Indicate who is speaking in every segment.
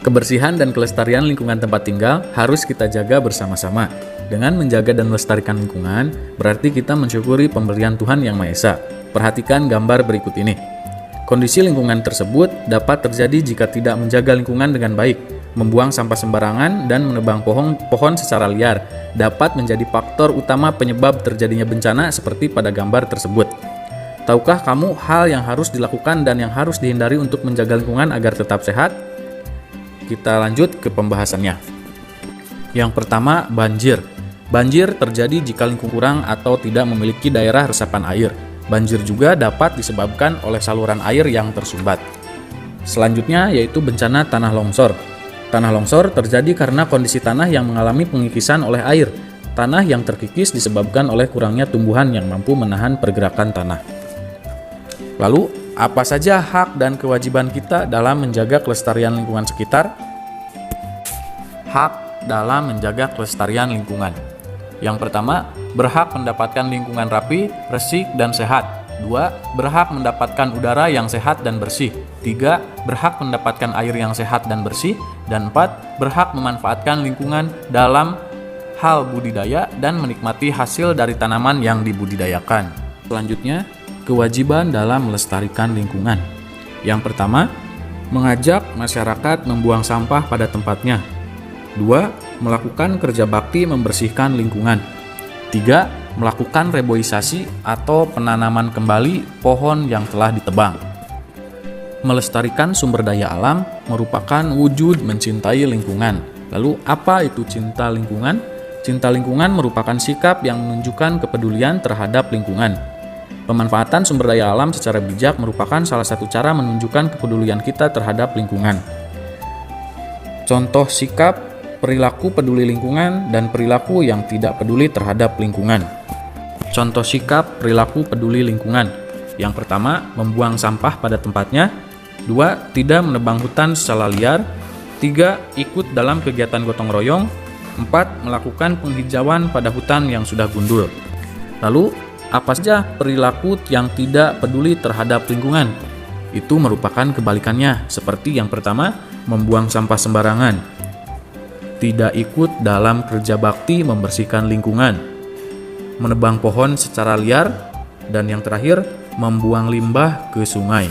Speaker 1: Kebersihan dan kelestarian lingkungan tempat tinggal harus kita jaga bersama-sama. Dengan menjaga dan melestarikan lingkungan, berarti kita mensyukuri pemberian Tuhan Yang Maha Esa. Perhatikan gambar berikut ini. Kondisi lingkungan tersebut dapat terjadi jika tidak menjaga lingkungan dengan baik. Membuang sampah sembarangan dan menebang pohon secara liar dapat menjadi faktor utama penyebab terjadinya bencana seperti pada gambar tersebut. Tahukah kamu hal yang harus dilakukan dan yang harus dihindari untuk menjaga lingkungan agar tetap sehat? Kita lanjut ke pembahasannya. Yang pertama, banjir. Banjir terjadi jika lingkungan kurang atau tidak memiliki daerah resapan air. Banjir juga dapat disebabkan oleh saluran air yang tersumbat. Selanjutnya yaitu bencana tanah longsor. Tanah longsor terjadi karena kondisi tanah yang mengalami pengikisan oleh air. Tanah yang terkikis disebabkan oleh kurangnya tumbuhan yang mampu menahan pergerakan tanah. Lalu, apa saja hak dan kewajiban kita dalam menjaga kelestarian lingkungan sekitar? Hak dalam menjaga kelestarian lingkungan. Yang pertama, berhak mendapatkan lingkungan rapi, bersih, dan sehat. 2. Berhak mendapatkan udara yang sehat dan bersih. 3. Berhak mendapatkan air yang sehat dan bersih. Dan 4. Berhak memanfaatkan lingkungan dalam hal budidaya dan menikmati hasil dari tanaman yang dibudidayakan. Selanjutnya, kewajiban dalam melestarikan lingkungan. Yang pertama, mengajak masyarakat membuang sampah pada tempatnya. 2. Melakukan kerja bakti membersihkan lingkungan. 3. Melakukan reboisasi atau penanaman kembali pohon yang telah ditebang. Melestarikan sumber daya alam merupakan wujud mencintai lingkungan. Lalu, apa itu cinta lingkungan? Cinta lingkungan merupakan sikap yang menunjukkan kepedulian terhadap lingkungan. Pemanfaatan sumber daya alam secara bijak merupakan salah satu cara menunjukkan kepedulian kita terhadap lingkungan. Contoh sikap, perilaku peduli lingkungan, dan perilaku yang tidak peduli terhadap lingkungan. Contoh sikap, perilaku peduli lingkungan. Yang pertama, membuang sampah pada tempatnya. 2. Tidak menebang hutan secara liar. 3. Ikut dalam kegiatan gotong royong. 4. Melakukan penghijauan pada hutan yang sudah gundul. Lalu, apa saja perilaku yang tidak peduli terhadap lingkungan? Itu merupakan kebalikannya, seperti yang pertama, membuang sampah sembarangan. Tidak ikut dalam kerja bakti membersihkan lingkungan. Menebang pohon secara liar. Dan yang terakhir, membuang limbah ke sungai.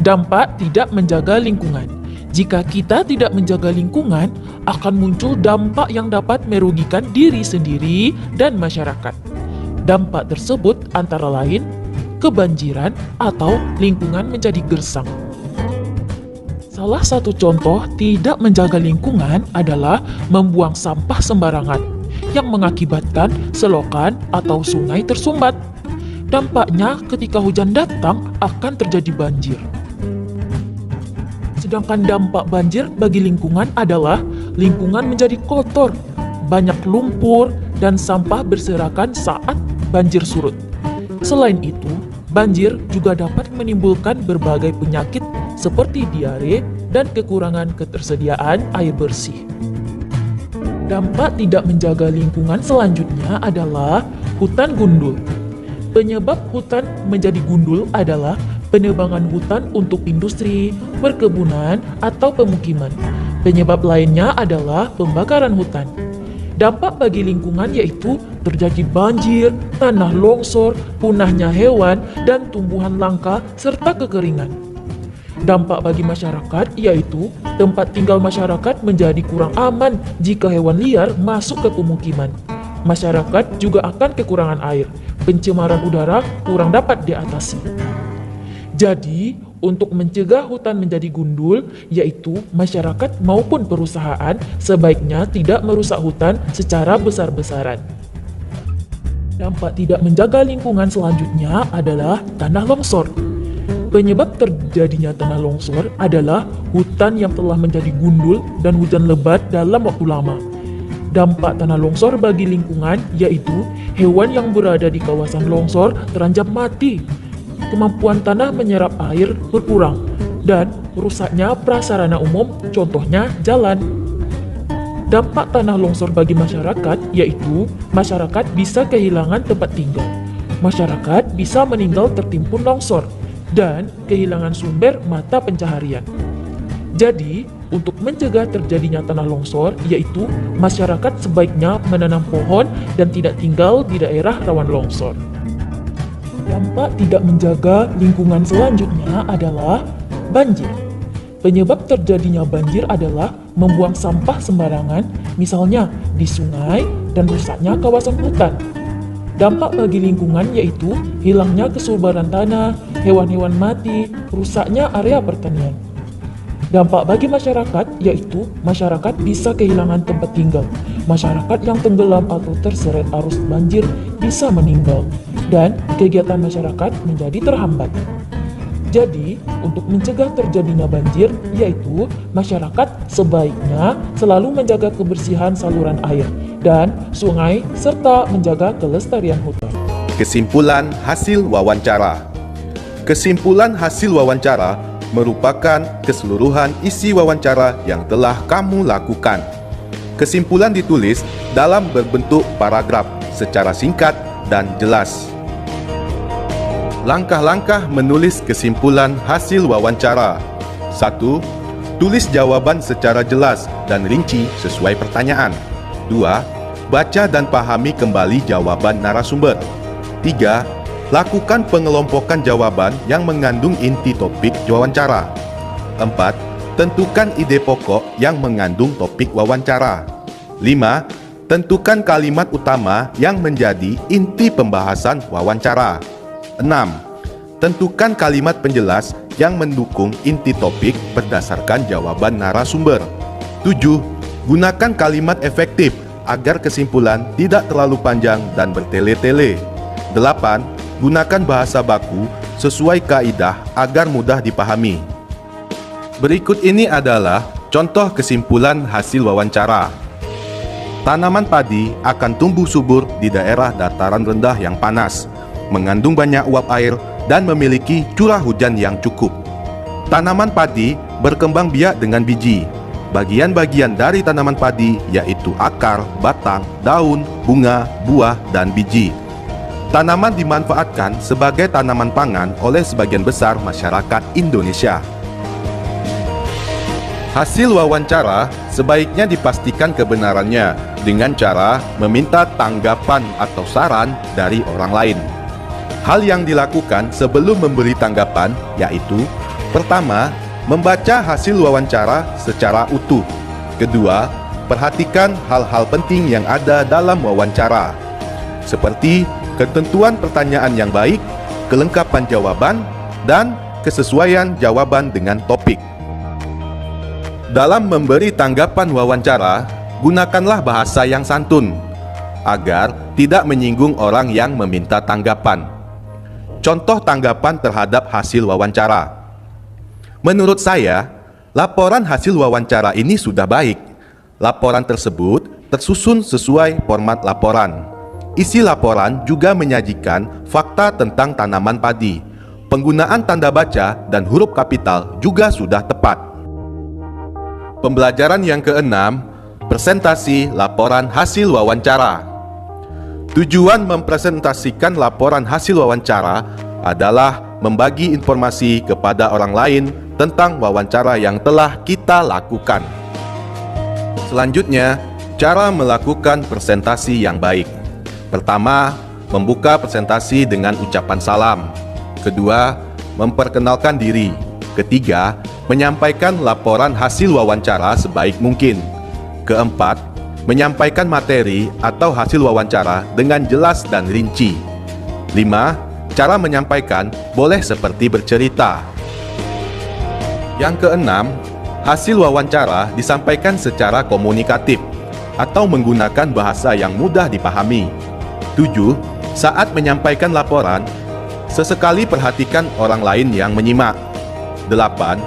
Speaker 2: Dampak tidak menjaga lingkungan. Jika kita tidak menjaga lingkungan, akan muncul dampak yang dapat merugikan diri sendiri dan masyarakat. Dampak tersebut antara lain kebanjiran atau lingkungan menjadi gersang. Salah satu contoh tidak menjaga lingkungan adalah membuang sampah sembarangan yang mengakibatkan selokan atau sungai tersumbat. Dampaknya ketika hujan datang akan terjadi banjir. Sedangkan dampak banjir bagi lingkungan adalah lingkungan menjadi kotor, banyak lumpur, dan sampah berserakan saat banjir surut. Selain itu, banjir juga dapat menimbulkan berbagai penyakit seperti diare dan kekurangan ketersediaan air bersih. Dampak tidak menjaga lingkungan selanjutnya adalah hutan gundul. Penyebab hutan menjadi gundul adalah penebangan hutan untuk industri, perkebunan, atau pemukiman. Penyebab lainnya adalah pembakaran hutan. Dampak bagi lingkungan yaitu terjadi banjir, tanah longsor, punahnya hewan dan tumbuhan langka, serta kekeringan. Dampak bagi masyarakat yaitu tempat tinggal masyarakat menjadi kurang aman jika hewan liar masuk ke pemukiman. Masyarakat juga akan kekurangan air, pencemaran udara kurang dapat diatasi. Jadi, untuk mencegah hutan menjadi gundul, yaitu masyarakat maupun perusahaan sebaiknya tidak merusak hutan secara besar-besaran. Dampak tidak menjaga lingkungan selanjutnya adalah tanah longsor. Penyebab terjadinya tanah longsor adalah hutan yang telah menjadi gundul dan hujan lebat dalam waktu lama. Dampak tanah longsor bagi lingkungan yaitu hewan yang berada di kawasan longsor terancam mati. Kemampuan tanah menyerap air berkurang, dan rusaknya prasarana umum, contohnya jalan. Dampak tanah longsor bagi masyarakat yaitu masyarakat bisa kehilangan tempat tinggal, masyarakat bisa meninggal tertimbun longsor, dan kehilangan sumber mata pencaharian. Jadi, untuk mencegah terjadinya tanah longsor, yaitu masyarakat sebaiknya menanam pohon dan tidak tinggal di daerah rawan longsor. Dampak tidak menjaga lingkungan selanjutnya adalah banjir. Penyebab terjadinya banjir adalah membuang sampah sembarangan, misalnya di sungai dan rusaknya kawasan hutan. Dampak bagi lingkungan yaitu hilangnya kesuburan tanah, hewan-hewan mati, rusaknya area pertanian. Dampak bagi masyarakat yaitu masyarakat bisa kehilangan tempat tinggal. Masyarakat yang tenggelam atau terseret arus banjir bisa meninggal dan kegiatan masyarakat menjadi terhambat. Jadi, untuk mencegah terjadinya banjir yaitu masyarakat sebaiknya selalu menjaga kebersihan saluran air dan sungai serta menjaga kelestarian hutan.
Speaker 3: Kesimpulan hasil wawancara. Kesimpulan hasil wawancara merupakan keseluruhan isi wawancara yang telah kamu lakukan. Kesimpulan ditulis dalam berbentuk paragraf secara singkat dan jelas. Langkah-langkah menulis kesimpulan hasil wawancara. 1. Tulis jawaban secara jelas dan rinci sesuai pertanyaan. 2. Baca dan pahami kembali jawaban narasumber. 3. Lakukan pengelompokan jawaban yang mengandung inti topik wawancara. 4. Tentukan ide pokok yang mengandung topik wawancara. 5. Tentukan kalimat utama yang menjadi inti pembahasan wawancara. 6. Tentukan kalimat penjelas yang mendukung inti topik berdasarkan jawaban narasumber. 7. Gunakan kalimat efektif agar kesimpulan tidak terlalu panjang dan bertele-tele. 8. Gunakan bahasa baku sesuai kaidah agar mudah dipahami. Berikut ini adalah contoh kesimpulan hasil wawancara. Tanaman padi akan tumbuh subur di daerah dataran rendah yang panas, mengandung banyak uap air, dan memiliki curah hujan yang cukup. Tanaman padi berkembang biak dengan biji. Bagian-bagian dari tanaman padi yaitu akar, batang, daun, bunga, buah, dan biji. Tanaman dimanfaatkan sebagai tanaman pangan oleh sebagian besar masyarakat Indonesia. Hasil wawancara sebaiknya dipastikan kebenarannya dengan cara meminta tanggapan atau saran dari orang lain. Hal yang dilakukan sebelum memberi tanggapan yaitu: pertama, membaca hasil wawancara secara utuh. Kedua, perhatikan hal-hal penting yang ada dalam wawancara, seperti ketentuan pertanyaan yang baik, kelengkapan jawaban, dan kesesuaian jawaban dengan topik. Dalam memberi tanggapan wawancara, gunakanlah bahasa yang santun agar tidak menyinggung orang yang meminta tanggapan. Contoh tanggapan terhadap hasil wawancara. Menurut saya, laporan hasil wawancara ini sudah baik. Laporan tersebut tersusun sesuai format laporan. Isi laporan juga menyajikan fakta tentang tanaman padi. Penggunaan tanda baca dan huruf kapital juga sudah tepat. Pembelajaran yang keenam, presentasi laporan hasil wawancara. Tujuan mempresentasikan laporan hasil wawancara adalah membagi informasi kepada orang lain tentang wawancara yang telah kita lakukan. Selanjutnya, cara melakukan presentasi yang baik. Pertama, membuka presentasi dengan ucapan salam. Kedua, memperkenalkan diri. Ketiga, menyampaikan laporan hasil wawancara sebaik mungkin. Keempat, menyampaikan materi atau hasil wawancara dengan jelas dan rinci. 5. Cara menyampaikan boleh seperti bercerita. Yang keenam, hasil wawancara disampaikan secara komunikatif atau menggunakan bahasa yang mudah dipahami. 7. Saat menyampaikan laporan, sesekali perhatikan orang lain yang menyimak. 8.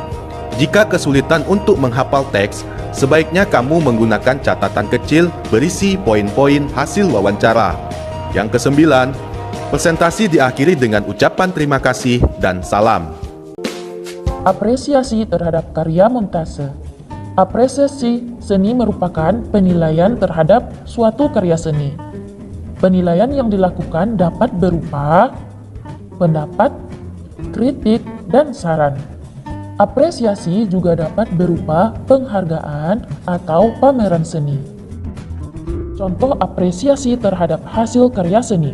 Speaker 3: Jika kesulitan untuk menghafal teks, sebaiknya kamu menggunakan catatan kecil berisi poin-poin hasil wawancara. Yang ke-9, presentasi diakhiri dengan ucapan terima kasih dan salam.
Speaker 2: Apresiasi terhadap karya montase. Apresiasi seni merupakan penilaian terhadap suatu karya seni. Penilaian yang dilakukan dapat berupa pendapat, kritik, dan saran. Apresiasi juga dapat berupa penghargaan atau pameran seni. Contoh apresiasi terhadap hasil karya seni.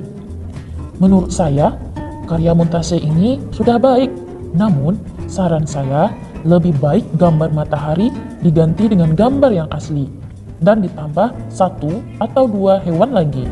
Speaker 2: Menurut saya, karya Muntase ini sudah baik. Namun, saran saya lebih baik gambar matahari diganti dengan gambar yang asli dan ditambah 1 atau 2 hewan lagi.